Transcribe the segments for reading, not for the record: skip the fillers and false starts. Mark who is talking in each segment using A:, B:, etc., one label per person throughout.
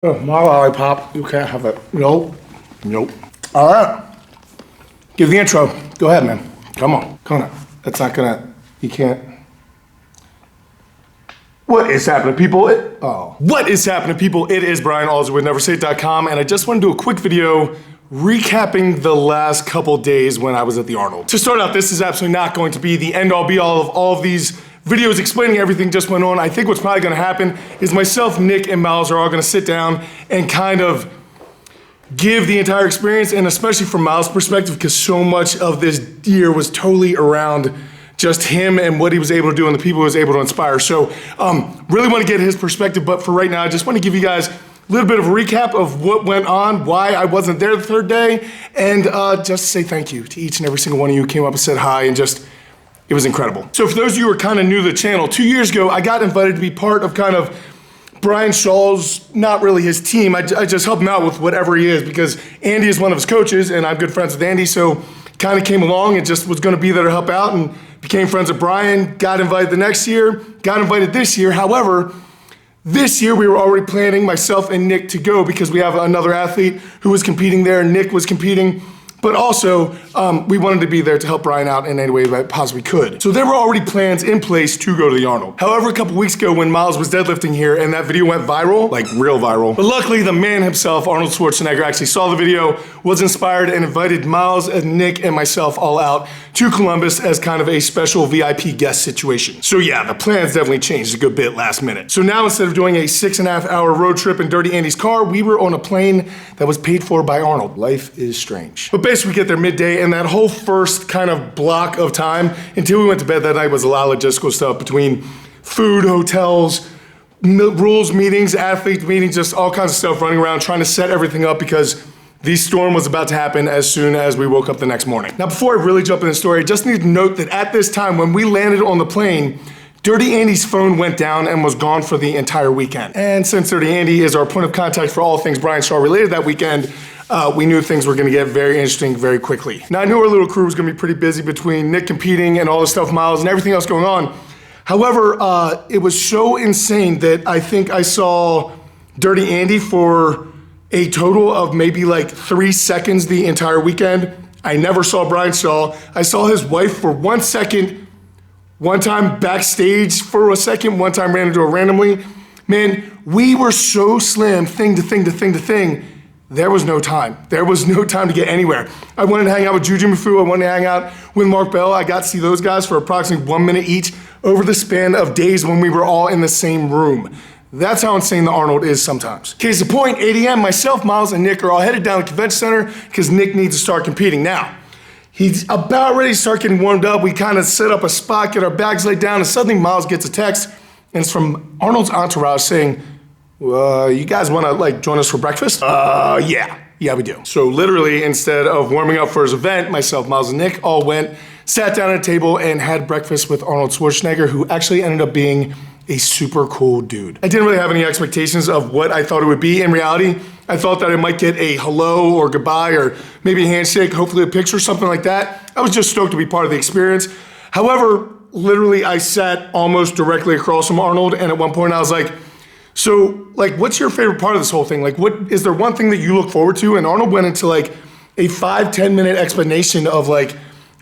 A: Oh, my lollipop. You can't have it. Nope. Nope. All right. Give the intro. Go ahead, man. Come on. Come on. That's not gonna. You can't. What is happening, people? What is happening, people? It is Brian Alsruhe with NEVERsate.com, and I just want to do a quick video recapping the last couple days when I was at the Arnold. To start out, this is absolutely not going to be the end-all be-all of all of these videos explaining everything just went on. I think what's probably gonna happen is myself, Nick, and Miles are all gonna sit down and kind of give the entire experience, and especially from Miles' perspective, because so much of this year was totally around just him and what he was able to do and the people he was able to inspire. So really want to get his perspective, but for right now, I just want to give you guys a little bit of a recap of what went on, why I wasn't there the third day, and just say thank you to each and every single one of you who came up and said hi, and just, it was incredible. So for those of you who are kind of new to the channel, 2 years ago, I got invited to be part of kind of Brian Shaw's, not really his team, I just help him out with whatever he is, because Andy is one of his coaches, and I'm good friends with Andy, so kind of came along and just was gonna be there to help out, and became friends with Brian, got invited the next year, got invited this year. However, this year we were already planning, myself and Nick, to go because we have another athlete who was competing there. Nick was competing, but also we wanted to be there to help Brian out in any way that possibly could. So there were already plans in place to go to the Arnold. However, a couple weeks ago when Miles was deadlifting here and that video went viral, like real viral, but luckily the man himself, Arnold Schwarzenegger, actually saw the video, was inspired, and invited Miles and Nick and myself all out to Columbus as kind of a special VIP guest situation. So yeah, the plans definitely changed a good bit last minute. So now instead of doing a 6.5 hour road trip in Dirty Andy's car, we were on a plane that was paid for by Arnold. Life is strange. But basically we get there midday, and that whole first kind of block of time until we went to bed that night was a lot of logistical stuff between food, hotels, rules meetings, athlete meetings, just all kinds of stuff running around trying to set everything up because the storm was about to happen as soon as we woke up the next morning. Now, before I really jump in the story, I just need to note that at this time when we landed on the plane, Dirty Andy's phone went down and was gone for the entire weekend. And since Dirty Andy is our point of contact for all things Brian Shaw related that weekend, we knew things were gonna get very interesting very quickly. Now, I knew our little crew was gonna be pretty busy between Nick competing and all the stuff, Miles, and everything else going on. However, it was so insane that I think I saw Dirty Andy for a total of maybe like 3 seconds the entire weekend. I never saw Brian Shaw. I saw his wife for 1 second, one time backstage for a second, one time ran into her randomly. Man, we were so slammed thing to thing to thing to thing. There was no time. There was no time to get anywhere. I wanted to hang out with Juju Mafu. I wanted to hang out with Mark Bell. I got to see those guys for approximately 1 minute each over the span of days when we were all in the same room. That's how insane the Arnold is sometimes. Case in point, 8 a.m., myself, Miles, and Nick are all headed down to the convention center because Nick needs to start competing. Now, he's about ready to start getting warmed up. We kind of set up a spot, get our bags laid down, and suddenly Miles gets a text, and it's from Arnold's entourage saying, you guys wanna like join us for breakfast? Yeah, we do. So literally, instead of warming up for his event, myself, Miles, and Nick all went, sat down at a table, and had breakfast with Arnold Schwarzenegger, who actually ended up being a super cool dude. I didn't really have any expectations of what I thought it would be. In reality, I thought that I might get a hello or goodbye or maybe a handshake, hopefully a picture, something like that. I was just stoked to be part of the experience. However, literally I sat almost directly across from Arnold, and at one point I was like, so like, what's your favorite part of this whole thing? Like, what is there one thing that you look forward to? And Arnold went into like a 5-10 minute explanation of like,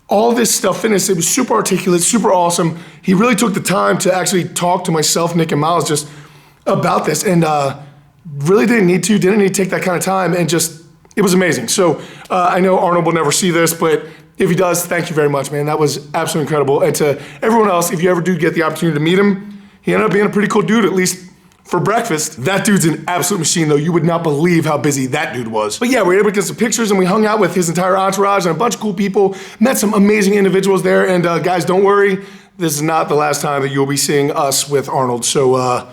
A: all this stuff finished. It was super articulate, super awesome. He really took the time to actually talk to myself, Nick, and Miles just about this, and really didn't need to take that kind of time, and just, it was amazing. So I know Arnold will never see this, but if he does, thank you very much, man. That was absolutely incredible. And to everyone else, if you ever do get the opportunity to meet him, he ended up being a pretty cool dude, at least for breakfast. That dude's an absolute machine though. You would not believe how busy that dude was. But yeah, we were able to get some pictures, and we hung out with his entire entourage and a bunch of cool people, met some amazing individuals there, and guys, don't worry, this is not the last time that you'll be seeing us with Arnold, so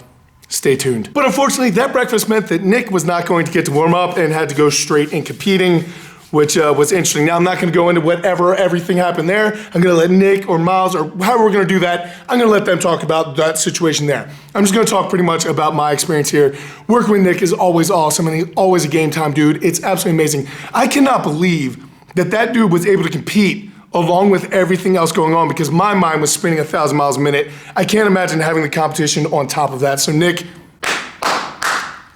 A: stay tuned. But unfortunately, that breakfast meant that Nick was not going to get to warm up and had to go straight in competing, which was interesting. Now, I'm not gonna go into everything happened there. I'm gonna let Nick or Miles, or however we're gonna do that, I'm gonna let them talk about that situation there. I'm just gonna talk pretty much about my experience here. Working with Nick is always awesome, and he's always a game time dude. It's absolutely amazing. I cannot believe that dude was able to compete along with everything else going on, because my mind was spinning 1,000 miles a minute. I can't imagine having the competition on top of that. So Nick,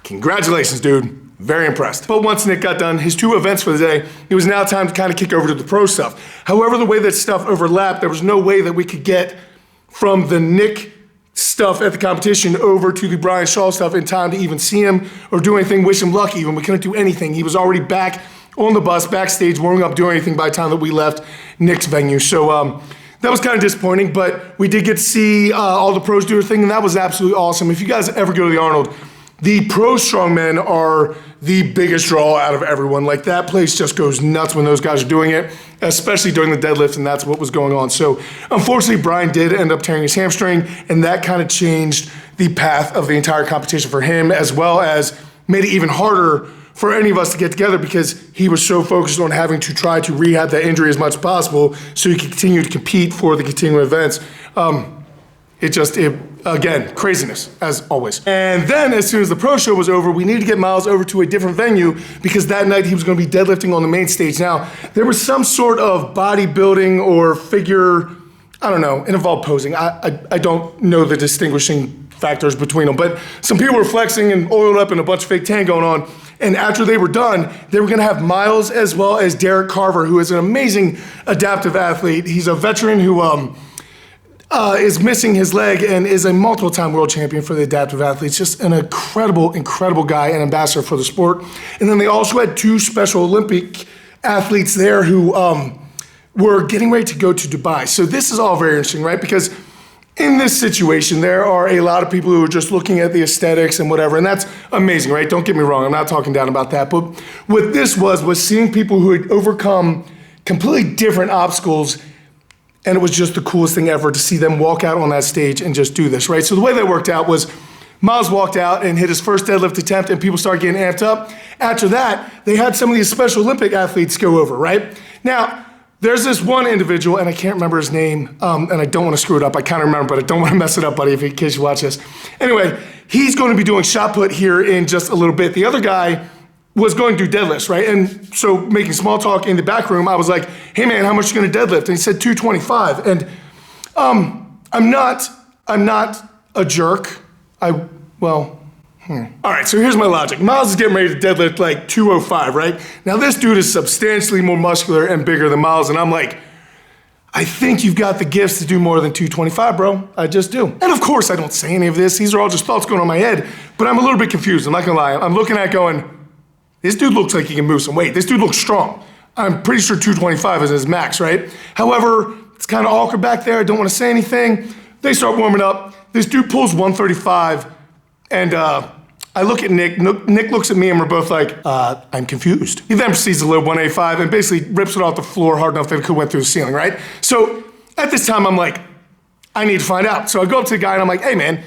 A: Congratulations, dude. Very impressed. But once Nick got done his 2 events for the day, it was now time to kind of kick over to the pro stuff. However, the way that stuff overlapped, there was no way that we could get from the Nick stuff at the competition over to the Brian Shaw stuff in time to even see him or do anything, wish him luck even. We couldn't do anything. He was already back on the bus, backstage, warming up, doing anything by the time that we left Nick's venue. So that was kind of disappointing, but we did get to see all the pros do their thing, and that was absolutely awesome. If you guys ever go to the Arnold, the pro strongmen are the biggest draw out of everyone. Like, that place just goes nuts when those guys are doing it, especially during the deadlift, and that's what was going on. So unfortunately, Brian did end up tearing his hamstring, and that kind of changed the path of the entire competition for him, as well as made it even harder for any of us to get together because he was so focused on having to try to rehab that injury as much as possible so he could continue to compete for the continuing events. Again, craziness, as always. And then as soon as the pro show was over, we needed to get Miles over to a different venue because that night he was gonna be deadlifting on the main stage. Now, there was some sort of bodybuilding or figure, I don't know, it involved posing. I don't know the distinguishing factors between them, but some people were flexing and oiled up and a bunch of fake tan going on. And after they were done, they were gonna have Miles as well as Derek Carver, who is an amazing adaptive athlete. He's a veteran who is missing his leg and is a multiple-time world champion for the adaptive athletes. Just an incredible, incredible guy and ambassador for the sport. And then they also had 2 Special Olympic athletes there who were getting ready to go to Dubai. So this is all very interesting, right? Because in this situation, there are a lot of people who are just looking at the aesthetics and whatever, and that's amazing, right? Don't get me wrong, I'm not talking down about that. But what this was seeing people who had overcome completely different obstacles, and it was just the coolest thing ever to see them walk out on that stage and just do this, right? So the way that worked out was Miles walked out and hit his first deadlift attempt and people started getting amped up. After that, they had some of these Special Olympic athletes go over, right? Now, there's this one individual, and I can't remember his name, and I don't want to screw it up. I kind of remember, but I don't want to mess it up, buddy, in case you watch this. Anyway, he's going to be doing shot put here in just a little bit. The other guy was going to do deadlifts, right? And so making small talk in the back room, I was like, hey man, how much are you gonna deadlift? And he said 225. And I'm not a jerk. All right, so here's my logic. Miles is getting ready to deadlift like 205, right? Now this dude is substantially more muscular and bigger than Miles, and I'm like, I think you've got the gifts to do more than 225, bro. I just do. And of course I don't say any of this. These are all just thoughts going on in my head, but I'm a little bit confused, I'm not gonna lie. I'm looking at going, this dude looks like he can move some weight. This dude looks strong. I'm pretty sure 225 is his max, right? However, it's kind of awkward back there. I don't want to say anything. They start warming up. This dude pulls 135, and I look at Nick. Nick looks at me, and we're both like, I'm confused. He then proceeds to load 185 and basically rips it off the floor hard enough that it could went through the ceiling, right? So at this time, I'm like, I need to find out. So I go up to the guy, and I'm like, hey, man,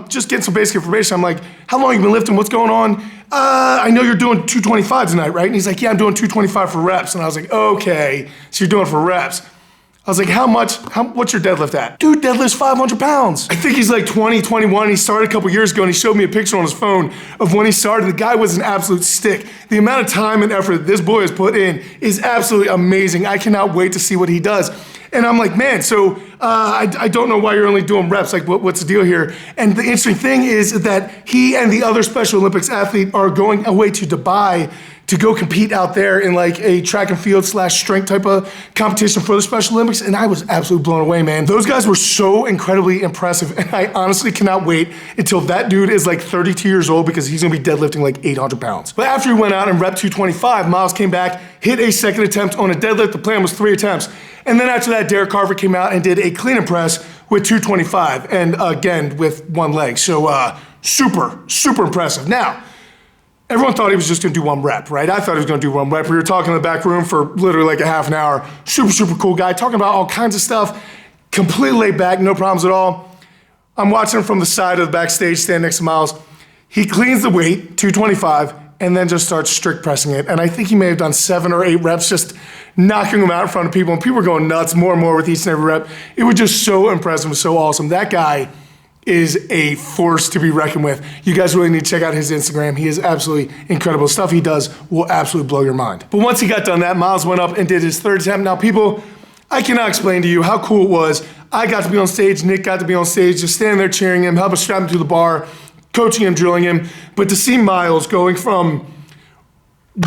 A: just getting some basic information. I'm like, how long have you been lifting? What's going on? I know you're doing 225 tonight, right? And he's like, yeah, I'm doing 225 for reps. And I was like, okay, so you're doing it for reps. I was like, what's your deadlift at? Dude, deadlift's 500 pounds. I think he's like 20, 21. He started a couple years ago and he showed me a picture on his phone of when he started. The guy was an absolute stick. The amount of time and effort that this boy has put in is absolutely amazing. I cannot wait to see what he does. And I'm like, man, so I don't know why you're only doing reps. Like, what's the deal here? And the interesting thing is that he and the other Special Olympics athlete are going away to Dubai to go compete out there in like a track and field / strength type of competition for the Special Olympics. And I was absolutely blown away, man. Those guys were so incredibly impressive. And I honestly cannot wait until that dude is like 32 years old because he's gonna be deadlifting like 800 pounds. But after he went out and repped 225, Miles came back, hit a second attempt on a deadlift. The plan was 3 attempts. And then after that, Derek Carver came out and did a clean and press with 225, and again, with one leg. So super, super impressive. Now, everyone thought he was just gonna do 1 rep, right? I thought he was gonna do 1 rep. We were talking in the back room for literally like a half an hour. Super, super cool guy, talking about all kinds of stuff, completely laid back, no problems at all. I'm watching him from the side of the backstage, standing next to Miles. He cleans the weight, 225, and then just starts strict pressing it. And I think he may have done 7 or 8 reps, just knocking them out in front of people. And people were going nuts more and more with each and every rep. It was just so impressive, so awesome. That guy is a force to be reckoned with. You guys really need to check out his Instagram. He is absolutely incredible. Stuff he does will absolutely blow your mind. But once he got done that, Miles went up and did his 3rd attempt. Now people, I cannot explain to you how cool it was. I got to be on stage, Nick got to be on stage, just standing there cheering him, helping strap him to the bar, coaching him, drilling him. But to see Miles going from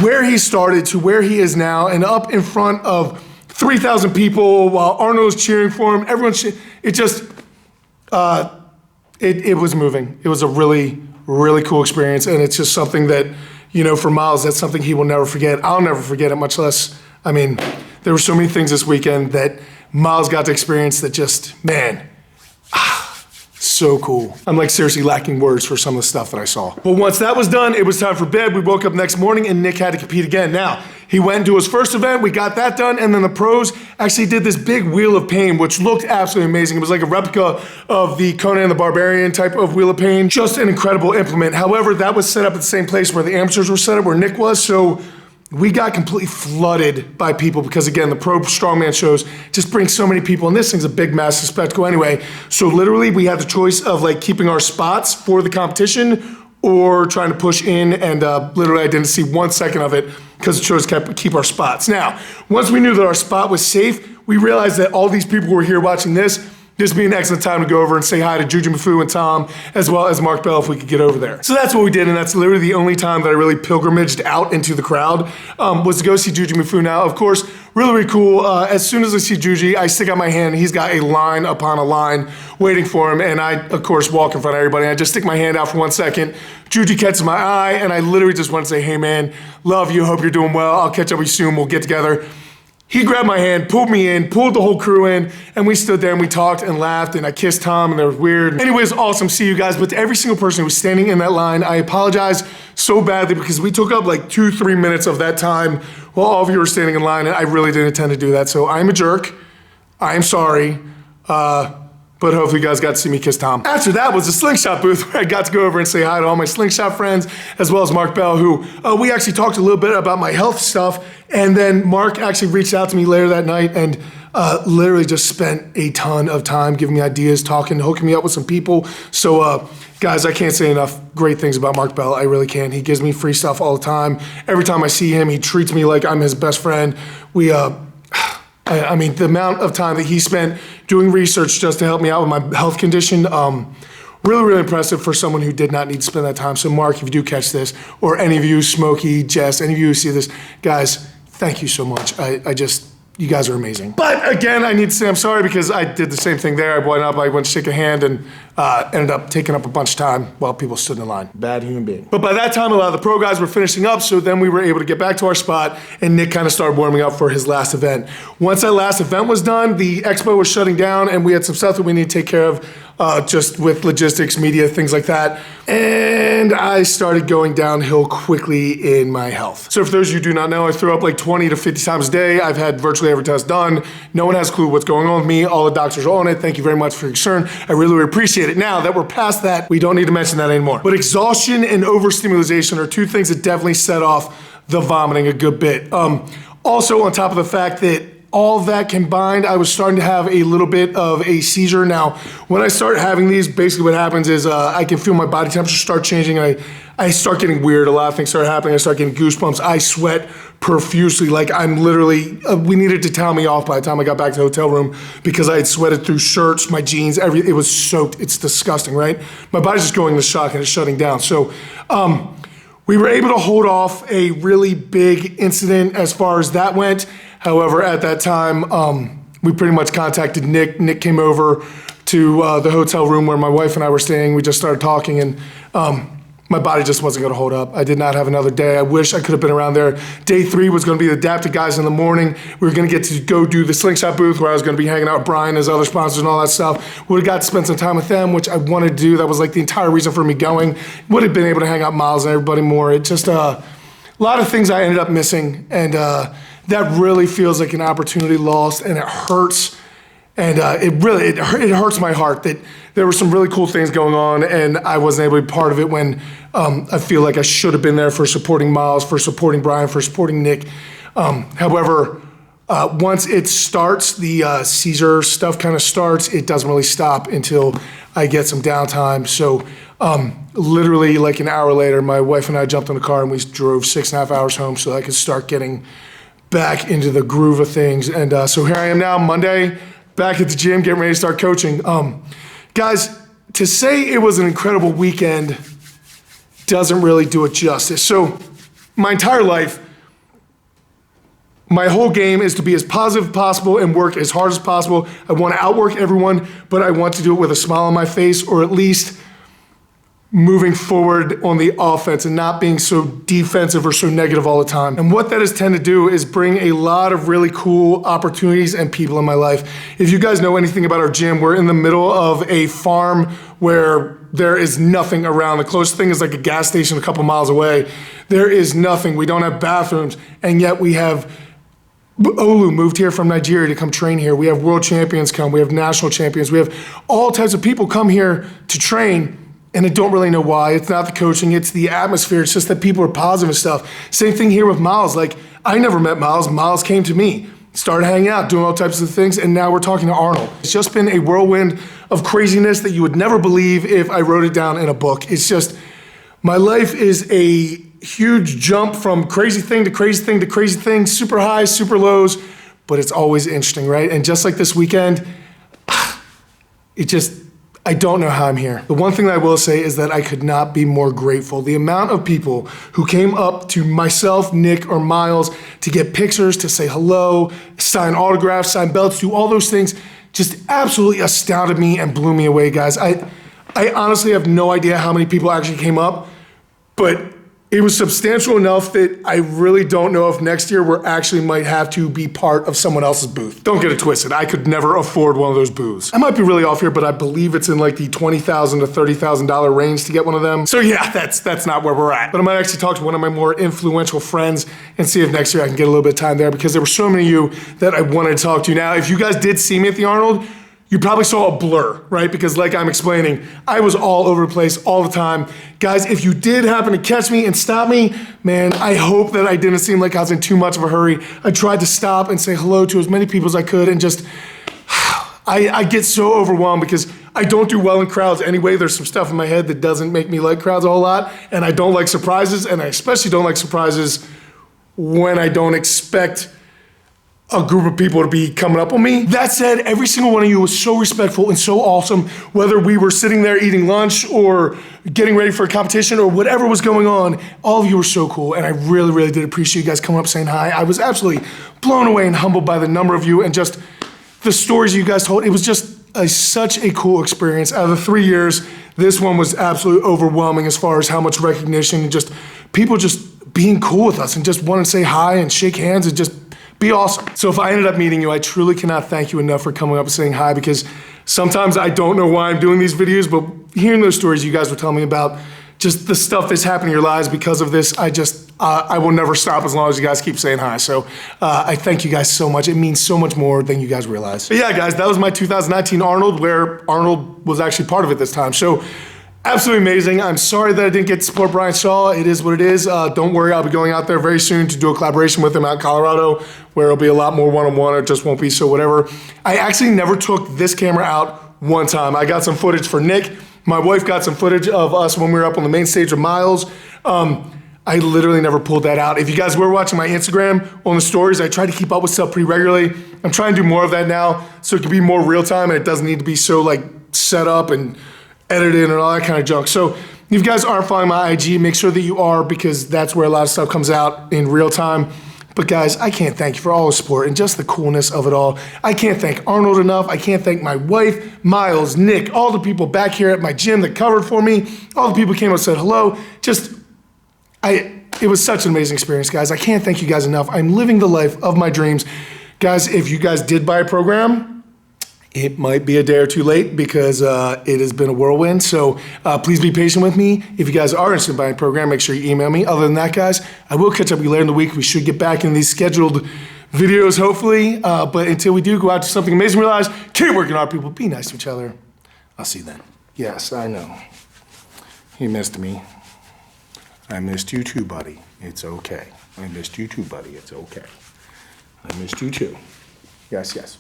A: where he started to where he is now and up in front of 3,000 people while Arnold is cheering for him, it just, it was moving. It was a really, really cool experience. And it's just something that, you know, for Miles, that's something he will never forget. I'll never forget it, much less, I mean, there were so many things this weekend that Miles got to experience that just, man, so cool. I'm like seriously lacking words for some of the stuff that I saw. But once that was done, it was time for bed. We woke up next morning and Nick had to compete again. Now, he went to his first event, we got that done, and then the pros actually did this big Wheel of Pain, which looked absolutely amazing. It was like a replica of the Conan the Barbarian type of Wheel of Pain. Just an incredible implement. However, that was set up at the same place where the amateurs were set up, where Nick was, so we got completely flooded by people because, again, the pro strongman shows just bring so many people, and this thing's a big, massive spectacle anyway. So literally, we had the choice of like keeping our spots for the competition or trying to push in, and literally I didn't see 1 second of it because the chose to keep our spots. Now, once we knew that our spot was safe, we realized that all these people who were here watching this would be an excellent time to go over and say hi to Juju Mafu and Tom, as well as Mark Bell if we could get over there. So that's what we did, and that's literally the only time that I really pilgrimaged out into the crowd, was to go see Juju Mafu. Now, of course, really, really cool. As soon as I see Juju, I stick out my hand, and he's got a line upon a line waiting for him, and I, of course, walk in front of everybody. I just stick my hand out for 1 second. Juju catches my eye, and I literally just want to say, hey man, love you, hope you're doing well. I'll catch up with you soon, we'll get together. He grabbed my hand, pulled me in, pulled the whole crew in, and we stood there and we talked and laughed, and I kissed Tom, and it was weird. Anyways, awesome, see you guys. But to every single person who was standing in that line, I apologize so badly because we took up like 2-3 minutes of that time while all of you were standing in line, and I really didn't intend to do that. So I'm a jerk, I am sorry, but hopefully you guys got to see me kiss Tom. After that was the slingshot booth where I got to go over and say hi to all my slingshot friends, as well as Mark Bell, who we actually talked a little bit about my health stuff, and then Mark actually reached out to me later that night and literally just spent a ton of time giving me ideas, talking, hooking me up with some people. So guys, I can't say enough great things about Mark Bell. I really can't. He gives me free stuff all the time. Every time I see him, he treats me like I'm his best friend. I mean, the amount of time that he spent doing research just to help me out with my health condition, really, really impressive for someone who did not need to spend that time. So Mark, if you do catch this, or any of you, Smokey, Jess, any of you who see this, guys, thank you so much. You guys are amazing. But again, I need to say I'm sorry because I did the same thing there. I went to shake a hand and ended up taking up a bunch of time while people stood in line. Bad human being. But by that time, a lot of the pro guys were finishing up, so then we were able to get back to our spot, and Nick kind of started warming up for his last event. Once that last event was done, the expo was shutting down, and we had some stuff that we need to take care of just with logistics, media, things like that. And I started going downhill quickly in my health. So for those of you who do not know, I throw up like 20 to 50 times a day. I've had virtually every test done. No one has a clue what's going on with me. All the doctors are on it. Thank you very much for your concern. I really, really appreciate it. Now that we're past that, we don't need to mention that anymore. But exhaustion and overstimulation are two things that definitely set off the vomiting a good bit. Also, on top of the fact that all that combined, I was starting to have a little bit of a seizure. Now, when I start having these, basically what happens is I can feel my body temperature start changing. I start getting weird. A lot of things start happening. I start getting goosebumps. I sweat profusely. Like I'm literally, we needed to towel me off by the time I got back to the hotel room because I had sweated through shirts, my jeans, everything. It was soaked. It's disgusting, right? My body's just going into shock and it's shutting down. So we were able to hold off a really big incident as far as that went. However, at that time, we pretty much contacted Nick. Nick came over to the hotel room where my wife and I were staying. We just started talking, and my body just wasn't going to hold up. I did not have another day. I wish I could have been around there. Day 3 was going to be the adapted guys in the morning. We were going to get to go do the slingshot booth where I was going to be hanging out with Brian, his other sponsors, and all that stuff. Would have got to spend some time with them, which I wanted to do. That was like the entire reason for me going. Would have been able to hang out with Miles and everybody more. It just a lot of things I ended up missing, and that really feels like an opportunity lost, and it hurts. And it hurts my heart that there were some really cool things going on, and I wasn't able to be part of it when I feel like I should have been there for supporting Miles, for supporting Brian, for supporting Nick. However, once it starts, the seizure stuff kind of starts, it doesn't really stop until I get some downtime. So literally like an hour later, my wife and I jumped in the car and we drove 6.5 hours home so I could start getting back into the groove of things. And so here I am now, Monday, back at the gym, getting ready to start coaching. Guys, to say it was an incredible weekend doesn't really do it justice. So my entire life, my whole game is to be as positive as possible and work as hard as possible. I want to outwork everyone, but I want to do it with a smile on my face, or at least moving forward on the offense and not being so defensive or so negative all the time. And what that has tended to do is bring a lot of really cool opportunities and people in my life. If you guys know anything about our gym, we're in the middle of a farm where there is nothing around. The closest thing is like a gas station a couple miles away. There is nothing. We don't have bathrooms, and yet we have Olu moved here from Nigeria to come train here. We have world champions come. We have national champions. We have all types of people come here to train, and I don't really know why. It's not the coaching, it's the atmosphere. It's just that people are positive and stuff. Same thing here with Miles. Like, I never met Miles. Miles came to me, started hanging out, doing all types of things, and now we're talking to Arnold. It's just been a whirlwind of craziness that you would never believe if I wrote it down in a book. It's just, my life is a huge jump from crazy thing to crazy thing to crazy thing, super highs, super lows, but it's always interesting, right? And just like this weekend, I don't know how I'm here. The one thing that I will say is that I could not be more grateful. The amount of people who came up to myself, Nick, or Miles to get pictures, to say hello, sign autographs, sign belts, do all those things, just absolutely astounded me and blew me away, guys. I honestly have no idea how many people actually came up, but it was substantial enough that I really don't know if next year we're actually might have to be part of someone else's booth. Don't get it twisted. I could never afford one of those booths. I might be really off here, but I believe it's in like the $20,000 to $30,000 range to get one of them. So yeah, that's not where we're at. But I might actually talk to one of my more influential friends and see if next year I can get a little bit of time there, because there were so many of you that I wanted to talk to. Now, if you guys did see me at the Arnold, you probably saw a blur, right? Because like I'm explaining, I was all over the place all the time. Guys, if you did happen to catch me and stop me, man, I hope that I didn't seem like I was in too much of a hurry. I tried to stop and say hello to as many people as I could, and just, I get so overwhelmed because I don't do well in crowds anyway. There's some stuff in my head that doesn't make me like crowds a whole lot, and I don't like surprises, and I especially don't like surprises when I don't expect a group of people to be coming up on me. That said, every single one of you was so respectful and so awesome, whether we were sitting there eating lunch or getting ready for a competition or whatever was going on. All of you were so cool, and I really, really did appreciate you guys coming up saying hi. I was absolutely blown away and humbled by the number of you and just the stories you guys told. It was just such a cool experience. Out of the 3 years, this one was absolutely overwhelming as far as how much recognition and just people just being cool with us and just wanting to say hi and shake hands and just be awesome. So if I ended up meeting you, I truly cannot thank you enough for coming up and saying hi, because sometimes I don't know why I'm doing these videos, but hearing those stories you guys were telling me about, just the stuff that's happened in your lives because of this, I will never stop as long as you guys keep saying hi. So I thank you guys so much. It means so much more than you guys realize. But yeah, guys, that was my 2019 Arnold, where Arnold was actually part of it this time. So absolutely amazing. I'm sorry that I didn't get to support Brian Shaw. It is what it is. Don't worry, I'll be going out there very soon to do a collaboration with him out in Colorado, where it'll be a lot more one-on-one. It just won't be so whatever. I actually never took this camera out one time. I got some footage for Nick. My wife got some footage of us when we were up on the main stage with Miles. I literally never pulled that out. If you guys were watching my Instagram on the stories, I try to keep up with stuff pretty regularly. I'm trying to do more of that now so it can be more real time and it doesn't need to be so like set up and edited and all that kind of junk. So if you guys aren't following my IG, make sure that you are, because that's where a lot of stuff comes out in real time. But guys, I can't thank you for all the support and just the coolness of it all. I can't thank Arnold enough. I can't thank my wife, Miles, Nick, all the people back here at my gym that covered for me, all the people who came up and said hello. It was such an amazing experience, guys. I can't thank you guys enough. I'm living the life of my dreams. Guys, if you guys did buy a program, it might be a day or two late because it has been a whirlwind. So please be patient with me. If you guys are interested in buying a program, make sure you email me. Other than that, guys, I will catch up with you later in the week. We should get back in these scheduled videos, hopefully. But until we do, go out to something amazing, realize, keep working hard, people. Be nice to each other. I'll see you then. Yes, I know. You missed me. I missed you too, buddy. It's okay. I missed you too, buddy. It's okay. I missed you too. Yes, yes.